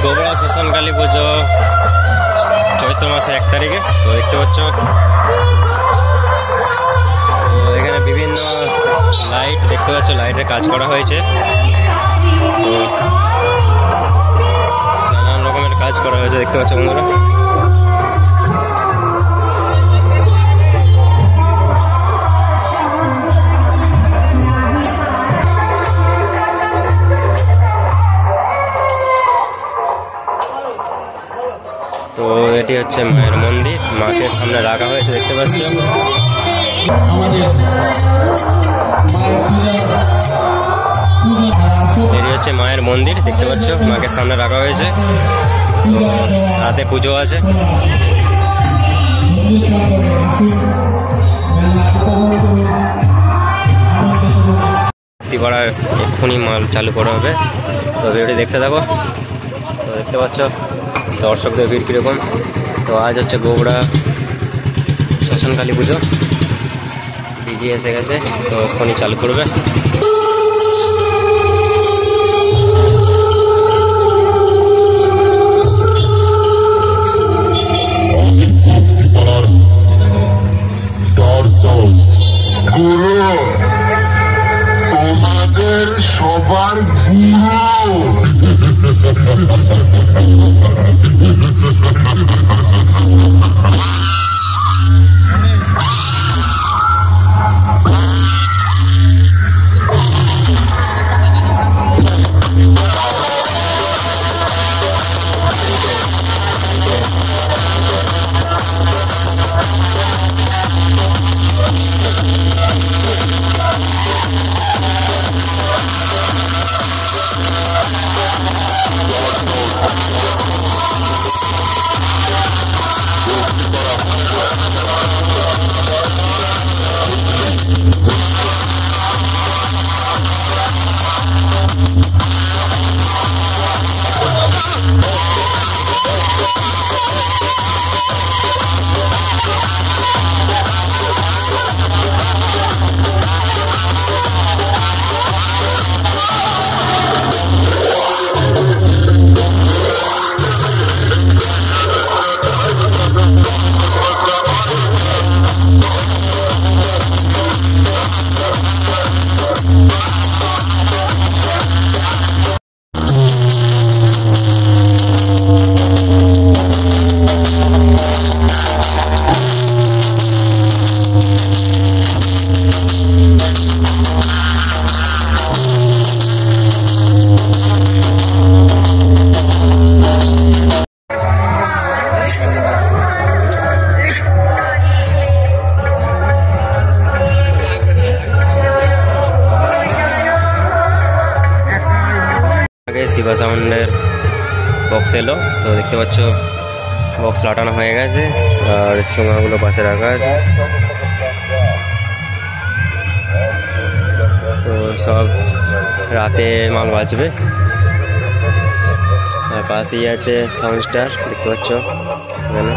গোবরা শ্মশান কালী পুজো চৈত্র মাসের 1 তারিখে। তো দেখতে পাচ্ছ এখানে বিভিন্ন লাইট দেখতে পাচ্ছ, লাইটের কাজ করা হয়েছে। তো নানান রকমের কাজ করা হয়েছে দেখতে পাচ্ছ বন্ধুরা। তো এটি হচ্ছে মায়ের মন্দির, মাকে সামনে রাখা হয়েছে দেখতে পাচ্ছ। এটি হচ্ছে মায়ের মন্দির দেখতে পাচ্ছ, মাকে সামনে রাখা হয়েছে। তো রাতে পুজো আছে। করার এক্ষুনি মাল চালু করা হবে। তো ভিডিওটি দেখতে থাকো। তো দেখতে পাচ্ছ দর্শকদের ভিড় কীরকম। তো আজ হচ্ছে গোবরা শ্মশান কালী পুজো, ডিজে এসে গেছে। তো এক্ষুনি চালু করবে। তোমাদের সবার শিবা সাউন্ডের বক্স এলো। তো দেখতে পাচ্ছ বক্স লাটানো হয়ে গেছে আর চোঙাগুলো পাশে রাখা আছে। তো সব রাতে মাল বাজবে। আর পাশেই আছে সাউন্ড স্টার দেখতে পাচ্ছ এখানে।